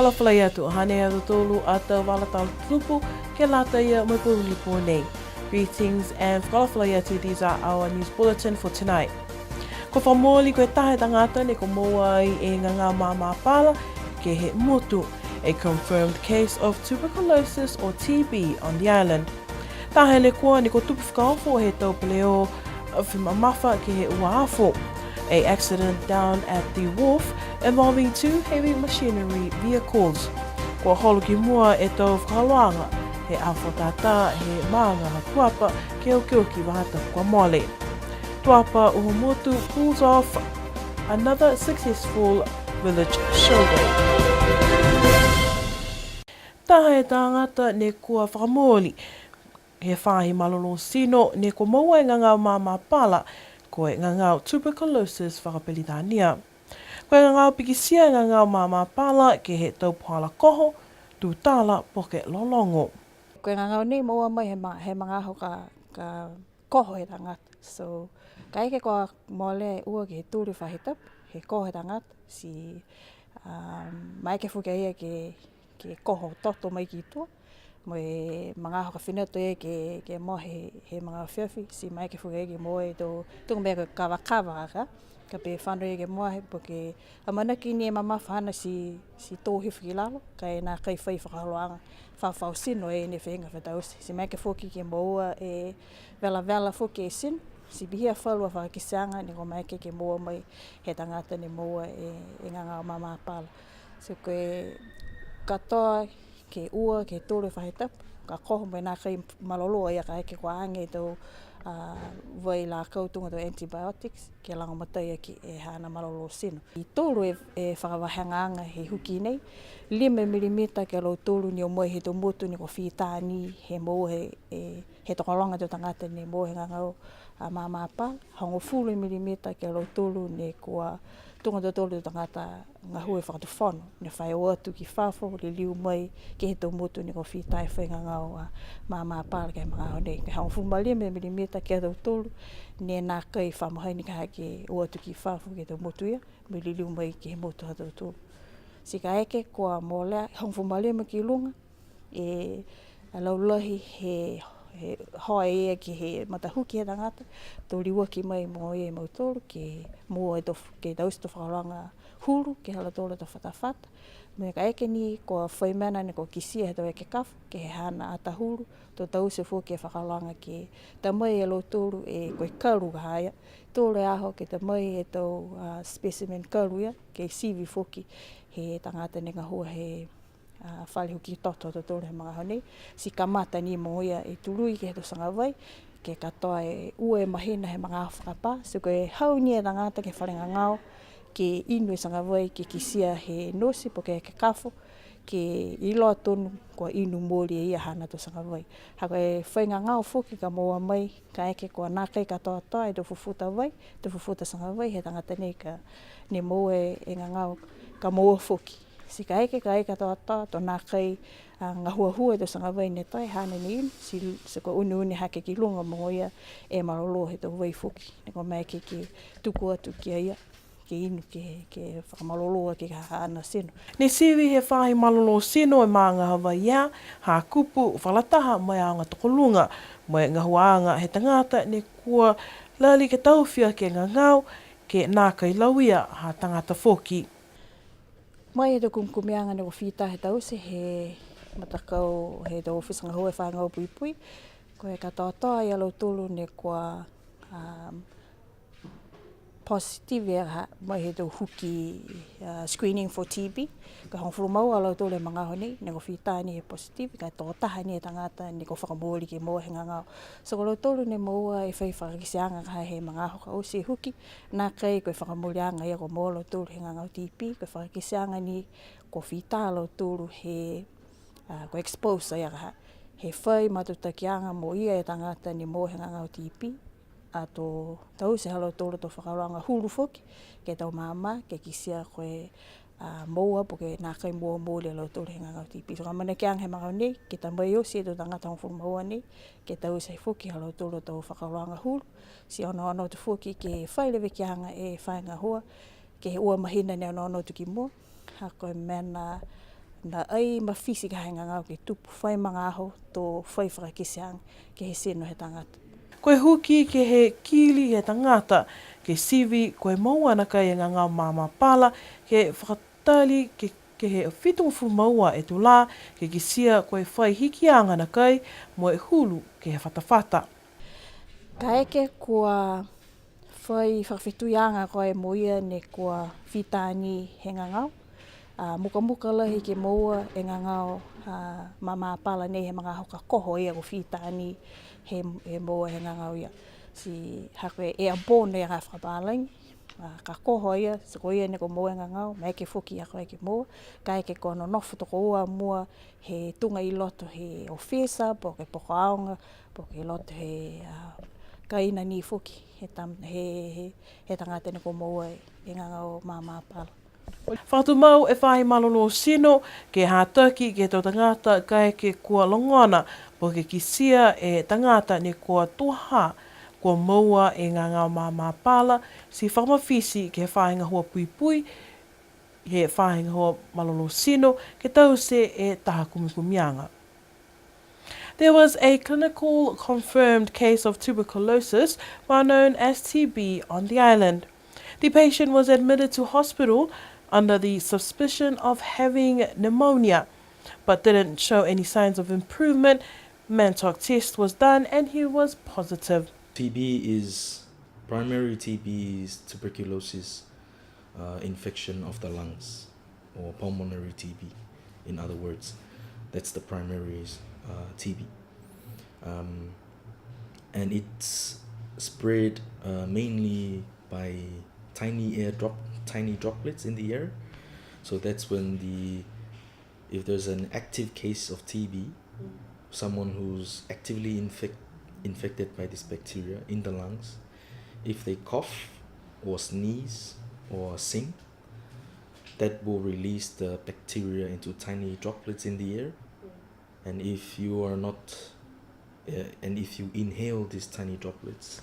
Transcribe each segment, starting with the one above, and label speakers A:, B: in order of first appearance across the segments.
A: Kalawhalai atu, hane atu tolu ata walatala tupu ke lata ia mai puli nei. Greetings and kalawhalai atu, these are our news bulletin for tonight. Ko whamoli koe tahe tangata ne ko moa e ngā mama pala ke he motu, a confirmed case of tuberculosis or TB on the island. Tahe le kua ni ko tupu whakaofo he taupeleo whimamafa ke he uaafo. A accident down at the wharf involving two heavy machinery vehicles. Kua holo ki mua e tau whakaloanga, he awho tata he maanga na tuapa ke o ki wahata kua mole. Tuapa Uhumotu pulls off another successful village showday. Taha e tangata ne kua whakamoli. He whahi malolo sino ne ko maua e ngangau mama pala ko e ngangau tuberculosis whakapelitania. Ko e ngangau pikisia e ngangau mama pala ke he taupuala koho, tūtala poke lolongo.
B: Ko e ngangau nei maua mai he mga aho ka koho he tangata. So, ka eke koa mole ua ki he tūri whahitap, he koho he tangata, si mai ke whuke ia ke koho toto mai ki tua. Mo e mga aho ka whinatu e ke mo he mga whiawhi, si mai ke whuke e mo e tō tunga mea ka kawa ka pe whanau e ke moa he poke a manaki ni e mama whana si tōhiwhi ki lalo, ka e nā kai whai whakahaloanga whawhau sino e ne whenga whetausi. Si mai ke whuki ke moa e vela whuki e sino, si bihia whalua whakisanga ni ko mai ke moa mai he tangata ni moa e ngangau mama pala. So koe katoa ke ua ke tōre whahitapu, ka koho mai nā kai maloloa ia ka eke kua ange tau vai la kautunga tau antibiotics ke langa matai ki e hana malolo sino. I tōru e whakawahanganga he huki nei, 5mm ke lau tōru ni o moe he tō motu ni ko whitāni he moe he tokolonga tō tangata ni moe he ngangau mama pala, hango 4mm ke lau tōru ni kua tunga tō tōru tō tangata ngā hue whakatuwhono, ne whai o atu ki whawho, le liu mai ke he tō motu ni ko whitai whai ngangau mama pala ke mga hao nei. Ke hango 5mm ke tō tōru, ne nā kai whamahai ni ka hake o atu ki whawho ke tō motu ia, me le liu mai ke he motu ha tō tōru. Si ka eke kua mōlea, hango 5mm ki lunga, e laulahi he hoa ea ki he matahuki he tangata, tō riwa ki mai mō e mau tōru, ke mō e ke tausi tō whakaranga huru, ke hala tōru tō whatawhata. Me ka eke ni, ko whaimana ni ko kisia he tau eke kafu, ke he hana ata huru, tō tausi fu ke whakaranga ke ta mai e lo tōru e koe karu ka haia. Tōre aho ke ta mai e tau specimen karu ia, ke sivi fuki he tangata ni ngā hua he whale huki toto to tōre he mga hau nei. Si kamata ni mo ia e turui ke he to sanga vai, ke katoa e ua e mahina he mga whakapā. So koe hau ni e tangata ke wharenga ngāo, ke inu e sanga vai ke kisia he nosi po ke kafo, ke iloa tonu kua inu mōri e ia hana to sanga vai. Hako e whainga ngāo fuki ka moa mai, ka eke kua nā kai katoa toa e to fufuta vai, to fufuta sanga vai, he tangata nei ka ne moa e ngā ngāo ka moa fuki. Si ka eke toa toa, to nā kai ngā hua to sanga vai ne tai, hana ni inu, si ko uni hake ki lunga mo ia e marolo he to vai fuki. Ne ko mai ke tuku atu ki ia, ke inu ke whakamaloloa ki hana sino.
A: Ne siwi he whahi malolo sino e maanga hawa ia, ha kupu, whalataha mai a ngā tokolunga, mai ngā huaanga he tangata ne kua lali ke tauwhia ke ngangau, ke nā kai lauia ha tangata whoki.
B: Mai e tō kumkumianga ne ko whita he tausi he matakau he tō whisa ngā hua e whangau pui. Ko e katoa toa i alo tōru ne kua positive e mai he tō huki screening for TB. Ka hongwhuru mau alo tōre mga honi, ne ko whita ni he positive, ka tōtaha ni he tangata ni ko whakamōri ke moa he ngangau. So ko alo tōru ne moa e whai whakakisianga ka he mga aho ka osi huki, nā kai koe whakamōrianga ia ko moa alo tōru he ngangau TB, koe whakakisianga ni ko whita alo tōru he ko expose ia ka he whai matutakianga mo ia e tangata ni moa he ngangau TB. A tō tausi halo tōru tō whakaranga huru whoki, ke tau māma, ke kisia koe moua, po ke nā kai moa mōle alo tōru he ngangau TB. So ka mana ki ang he mga nei, ke ta mai o si e tō tangata hongwhuru maua nei, ke tausi whoki halo tōru tō whakaranga huru, si ono tu whoki ke whailewe ki anga e whainga hua, ke he ua mahina ne ono tu ki mua, ha koe mena na ai mawhisi ka henga ngau ki tupu whai mga aho tō whai whakakisiang ke he seno he tangata.
A: Koe huki ke he kili he tangata, ke sivi koe maua na kai e ngā ngā māma pala, ke whakatali ke he whitungu maua e tu la, ke kisia koe whai hikianga na kai, mo e hulu ke he whatawhata.
B: Ka eke kua whai whakawhituianga koe mo ia ne kua whitāni he ngangau. Muka lahi ke moua e ngangau mama pala nei he mga hoka koho ia ko whitāni he moua he ngangau ia. Si hake e a bōne e ngā whakapalangi, ka koho ia, so ko ia ne ko moua e ngangau, me ke whuki a koe ke moua. Ka eke ko no nofu toko ua mua he tunga i loto he ofisa, po ke poko aonga, po ke loto he kaina ni whuki, he tangata ne ko moua e ngangau mama pala.
A: Whakatu mau e whahi malolo sino, ke hātaki ke tō tangata kai ke kua longona, po ke kisia e tangata ne kua toha, kua maua e ngā ngā māmā pala, si whakamawhisi ke whahinga hua pui pui, he whahinga hua malolo sino, ke tau se e taha kumikumianga. There was a clinical confirmed case of tuberculosis, well known as TB, on the island. The patient was admitted to hospital under the suspicion of having pneumonia, but didn't show any signs of improvement. Mantoc test was done and he was positive.
C: Primary TB is tuberculosis infection of the lungs, or pulmonary TB, in other words. That's the primary TB. And it's spread mainly by tiny droplets in the air. So that's when if there's an active case of TB, someone who's actively infected by this bacteria in the lungs, if they cough or sneeze or sing, that will release the bacteria into tiny droplets in the air. And if you inhale these tiny droplets,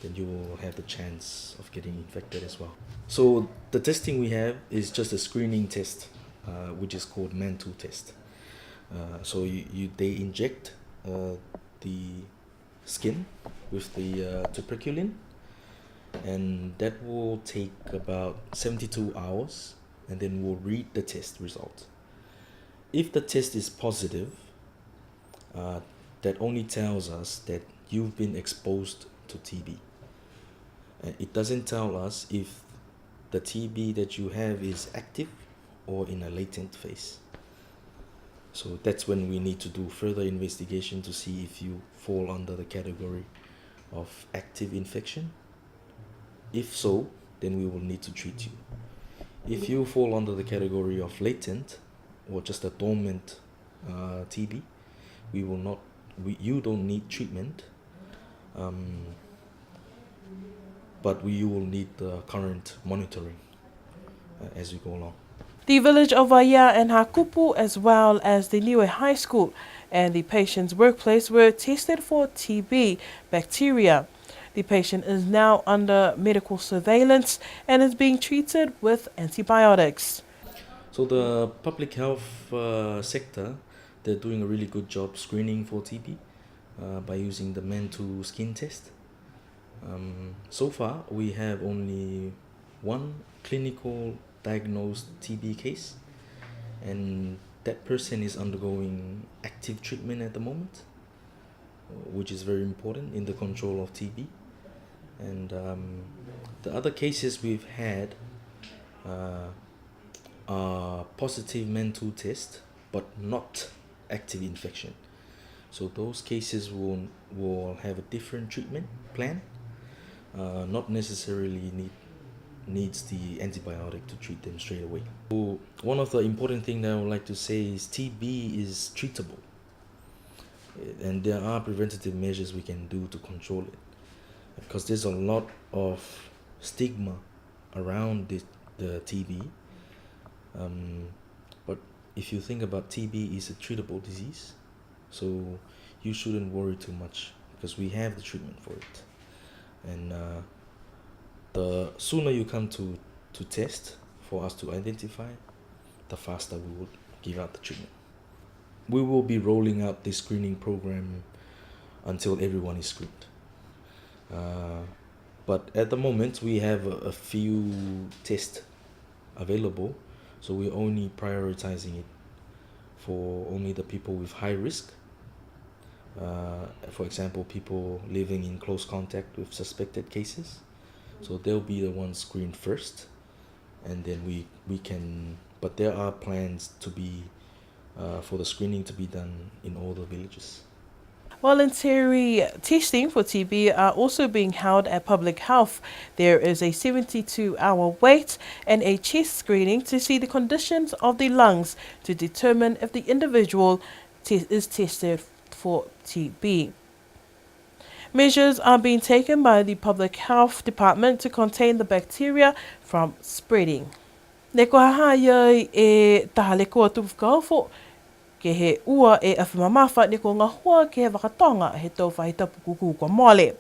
C: then you will have the chance of getting infected as well. So the testing we have is just a screening test, which is called Mantoc test. So they inject the skin with the tuberculin, and that will take about 72 hours, and then we'll read the test result. If the test is positive, that only tells us that you've been exposed to TB. It doesn't tell us if the TB that you have is active or in a latent phase. So that's when we need to do further investigation to see if you fall under the category of active infection. If so, then we will need to treat you. If you fall under the category of latent or just a dormant TB, you don't need treatment, but you will need the current monitoring as we go along.
A: The village of Waia and Hakupu, as well as the Niue High School and the patient's workplace, were tested for TB bacteria. The patient is now under medical surveillance and is being treated with antibiotics.
C: So the public health sector, they're doing a really good job screening for TB by using the Mantoc skin test. So far, we have only one clinical diagnosed TB case, and that person is undergoing active treatment at the moment, which is very important in the control of TB. And the other cases we've had are positive Mantoc test, but not active infection. So those cases will have a different treatment plan, not necessarily needs the antibiotic to treat them straight away. So one of the important things that I would like to say is TB is treatable, and there are preventative measures we can do to control it, because there's a lot of stigma around the TB. But if you think about TB is a treatable disease, so you shouldn't worry too much, because we have the treatment for it. And the sooner you come to test for us to identify, the faster give out the treatment. We will be rolling out this screening program until everyone is screened. But at the moment, we have a few tests available, so we're only prioritizing it for only the people with high risk. For example, people living in close contact with suspected cases. So they'll be the ones screened first, and then we can, but there are plans to be for the screening to be done in all the villages.
A: Voluntary testing for TB are also being held at Public Health. There is a 72-hour wait and a chest screening to see the conditions of the lungs to determine if the individual is tested for TB. Measures are being taken by the Public Health Department to contain the bacteria from spreading. Neko hahai e tahale koa tupukaufu. Ke he ua e awhimamafa ni ko ngā hua ke he wakatonga he tau whahitapu kuku kwa mole.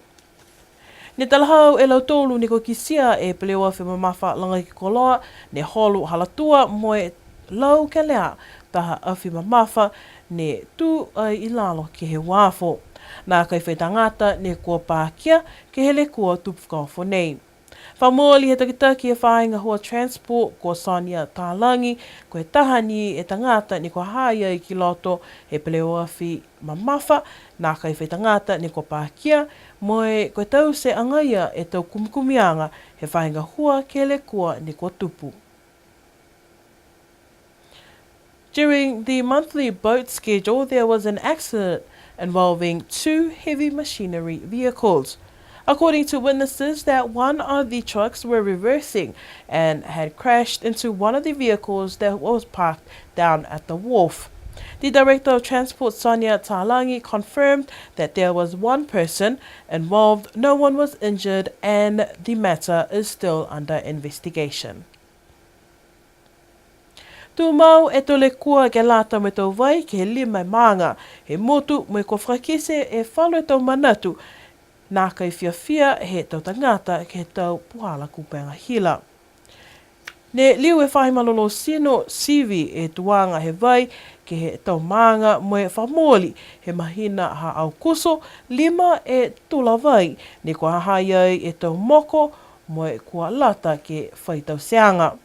A: Ne talahau e lau tōlu ni ko kisia e pelewa whimamafa langa ki koloa, ne holu halatua moe lau ke lea taha awhimamafa ne tū ai ilalo ke he wāfo. Nā kai whaitangata ne kua pākia ke hele kua tupukawho nei. Whamoli he takitaki e whāinga hua transport ko Sonia Tālangi, ko he tahani e tangata ni ko haia i ki loto he peleoa whi mamafa, nā kai whi tangata ni ko pākia, moe ko tau se angaia e tau kumikumianga he whāinga hua ke le kua ni ko tupu. During the monthly boat schedule, there was an accident involving 2 heavy machinery vehicles. According to witnesses, that one of the trucks were reversing and had crashed into one of the vehicles that was parked down at the wharf. The Director of Transport, Sonia Tālangi, confirmed that there was one person involved, no one was injured, and the matter is still under investigation. Tū mau e tole kua ke lata me tau vai ke he lima maanga, he motu me ko whakise e whalo e tau manatu, nā kai whiawhia he tau tangata ke he tau puhala kupenga hila. Ne liu e whahimalolo sino sivi e tuanga he vai ke he tau maanga mo e whamoli he mahina ha au kuso, 5 e tula vai ne kua hahai ai e tau moko mo e kua lata ke whaitau seanga.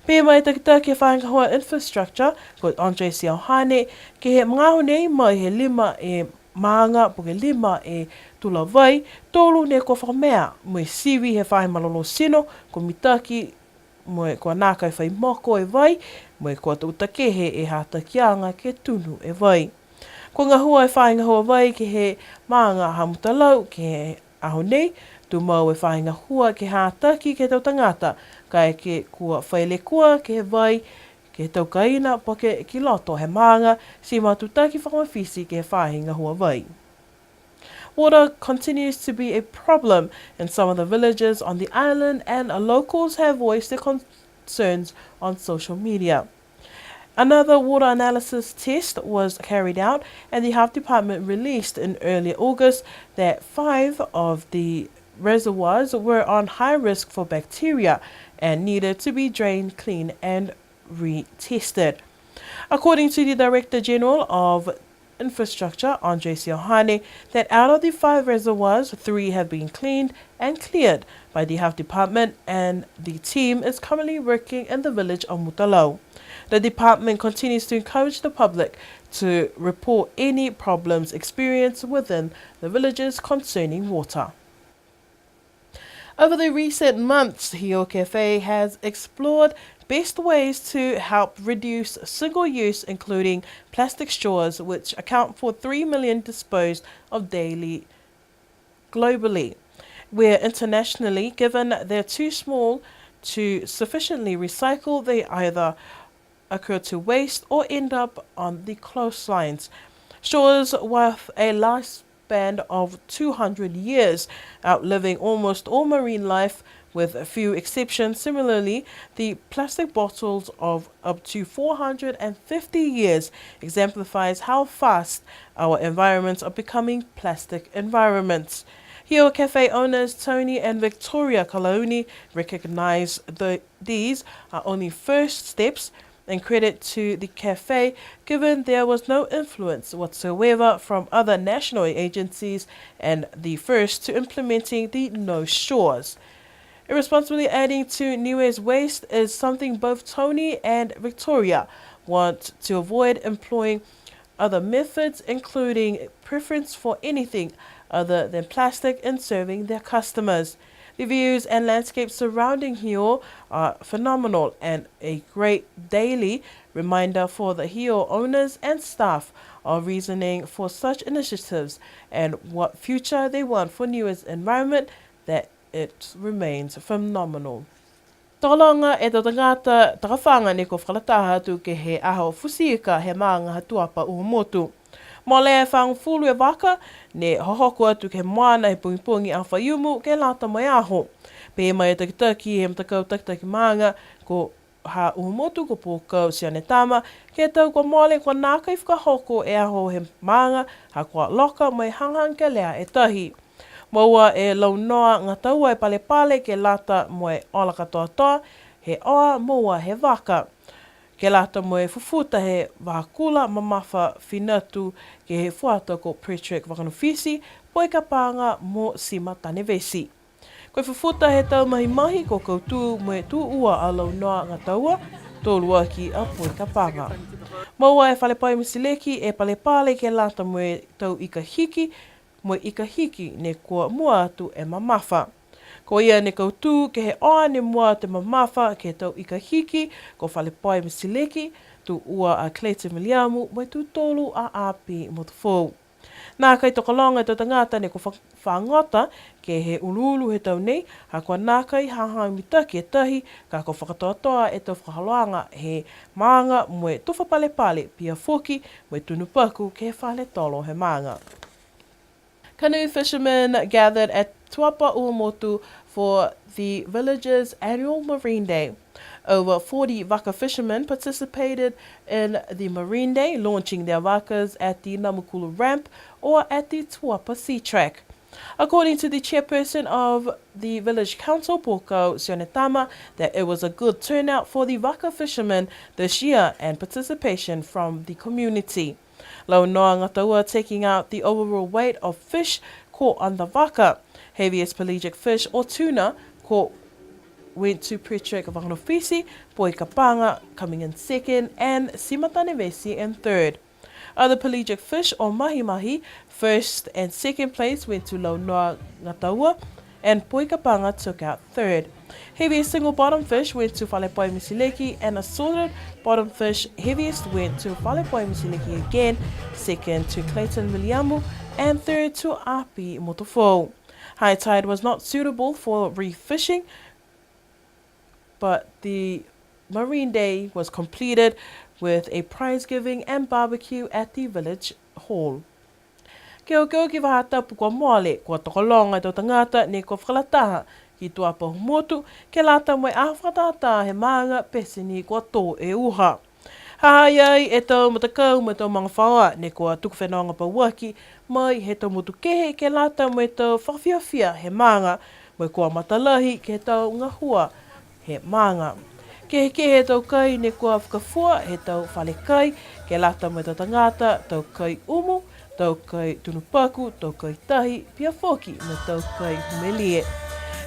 A: Pea mai takita ke whainga hoa infrastructure ko Andre Siauhane ke he ngaho nei mai he 5 e maanga po ke 5 e tula vai, tolu ne ko whamea mo e siwi he whahimalolo sino ko mitaki mo e kua nākai whai moko e vai, mo e kua tautakehe e hātakianga ke tunu e vai. Ko ngā hua e whainga hoa vai ke he maanga hamutalau ke he aho nei, tu mau e whainga hua ke hātaki ke tau tangata, kai ke kua whaile kua ke he vai, ke he tau kaina po ke ki loto he maanga, si mātutaki whakamawhisi ke he whainga hua vai. Water continues to be a problem in some of the villages on the island, and locals have voiced their concerns on social media. Another water analysis test was carried out, and the Health Department released in early August that 5 of the reservoirs were on high risk for bacteria and needed to be drained clean and retested. According to the Director General of Infrastructure, Andre Siauhane, that out of the 5 reservoirs, 3 have been cleaned and cleared by the Health Department, and the team is currently working in the village of Mutalau. The department continues to encourage the public to report any problems experienced within the villages concerning water. Over the recent months, Hio Cafe has explored best ways to help reduce single use, including plastic straws, which account for 3 million disposed of daily globally. Where internationally, given they're too small to sufficiently recycle, they either occur to waste or end up on the coastlines. Straws with a lifespan of 200 years, outliving almost all marine life, with a few exceptions. Similarly, the plastic bottles of up to 450 years exemplifies how fast our environments are becoming plastic environments. Hio Cafe owners Tony and Victoria Kalauni recognize these are only first steps and credit to the cafe, given there was no influence whatsoever from other national agencies and the first to implementing the no straws. Irresponsibly adding to Niue's waste is something both Tony and Victoria want to avoid employing other methods, including preference for anything other than plastic in serving their customers. The views and landscapes surrounding Hio are phenomenal and a great daily reminder for the Hio owners and staff of reasoning for such initiatives and what future they want for Niue's environment, that it remains phenomenal. Takalonga e tō tangata takawhanga ne ko whakalataha atu ke he aho fusika he maanga hatuapa uhumotu. Mō le whangfulu e waka, ne hohoko atu ke moana he pungipungi a whaiumu ke lata mai aho. Pe mai e takitaki he mtakau takitaki maanga ko ha uhumotu ko pōkau siane tama, ke tau ko mōle ko nāka i whakahoko e aho he maanga ha kua loka mai hanghang ke lea e tahi. Maua e launoa ngā taua e pale pale ke lata mo e ola katoa toa, he oa maua he waka. Ke lata mo e fufuta he wahakula mamafa whinatu ke he fuata ko Patrick Wakanowhisi, poi ka pānga mo Sima Tanevesi. Koe fufuta he tau mahi ko koutu mo e tū ua a launoa ngā taua, tōlua ki a poi ka pānga. Maua e whalepai misileki e pale pale ke lata mo e tau ikahiki, mo ikahiki ne kua mua atu e mamafa. Ko ia ne koutu ke he oa ne mua te mamafa ke tau ikahiki ko whalepai misileki tu ua a Clayton Miliamu mai tu tolu a api mo te fōu. Nā kai tokalonga tō tangata ne ko whangota ke he ululu he tau nei, ha kua nā kai hahang mitaki e tahi ka ko whakatoatoa e tau whakaloanga he maanga mo e tuwha pale pale pia foki mo e tunupaku ke whale tolo he maanga. Canoe fishermen gathered at Tuapa Uamotu for the village's annual Marine Day. Over 40 waka fishermen participated in the Marine Day, launching their wakas at the Namukulu Ramp or at the Tuapa Sea Track. According to the chairperson of the village council, Pōkau Sionetama, that it was a good turnout for the waka fishermen this year and participation from the community. Launoa ngā taua taking out the overall weight of fish caught on the waka. Heaviest pelagic fish or tuna caught went to Patrick Wakanowhisi, Poi Kapanga coming in second and Sima Tanevesi in third. Other pelagic fish or mahi-mahi, first and second place went to Launoa ngā taua and Poi Kapanga took out third. Heaviest single bottom fish went to Whalepai Misileki and assorted bottom fish heaviest went to Whalepai Misileki again, second to Clayton Miliamu and third to Api Motofo. High tide was not suitable for reef fishing, but the Marine Day was completed with a prize giving and barbecue at the village hall. Keo ki wahatapu kua moale, kua tokolonga tō tangata ne kua whakalataha ki Tuapa Uamotu, ke lata mo e ahwhatata he maanga pesini kua tō e uha. Hahai ai e tau matakau me tau mga whaoa ne kua tukuwhenonga pauaki, mai he tau mutu kehe ke lata mo e tau whawhiawhia he maanga, mo e kua matalahi ke tau ngahua he maanga. Ke he tau kai ne kua whakafua he tau whale kai, ke lata mo e tau tangata, tau kai umu, tau kai tunupaku, tau kai tahi, pia foki me tau kai humelie.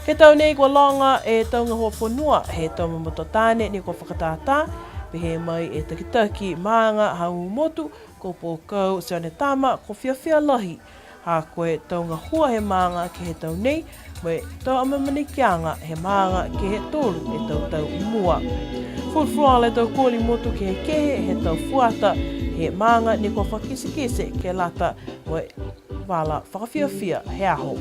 A: Ke tau nei kua longa e tau ngahua whanua, he tau mamatotane ne kua whakatātā, pehe mai e takitaki maanga hau motu, ko Pōkau Sionetama, ko whiawhia lahi. Ha koe tau ngahua he maanga ke he tau nei, me tau amamanikianga he maanga ke he tolu e tau mua. Fuafua le tau kōli motu ke he kehe, he tau fuata, he maanga ne kua whakisikise ke lata me wala whakawhiawhia he aho.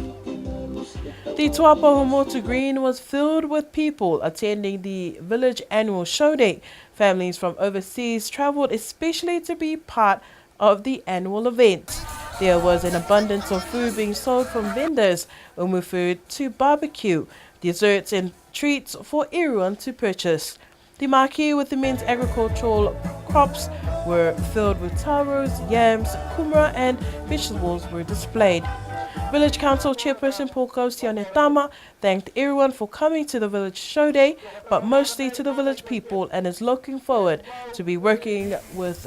A: The Tuapa Uamotu Green was filled with people attending the village annual show day. Families from overseas travelled especially to be part of the annual event. There was an abundance of food being sold from vendors, umu food to barbecue, desserts and treats for everyone to purchase. The marquee with the men's agricultural crops were filled with taros, yams, kumara and vegetables were displayed. Village Council Chairperson Paul Tiane Tama thanked everyone for coming to the Village Show Day, but mostly to the village people, and is looking forward to be working with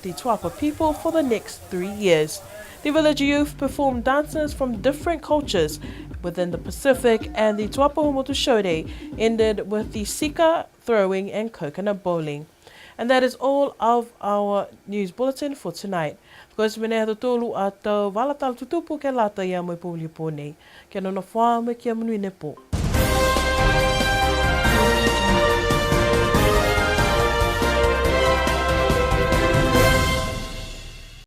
A: the Tuapa people for the next 3 years. The village youth performed dances from different cultures within the Pacific, and the Tuapa Humotu Show Day ended with the sika throwing and coconut bowling. And that is all of our news bulletin for tonight. Because mene hata tolu a tau walatal tutupu ke lata ia mo puli pone. Ke nona wha me kia manui nepo.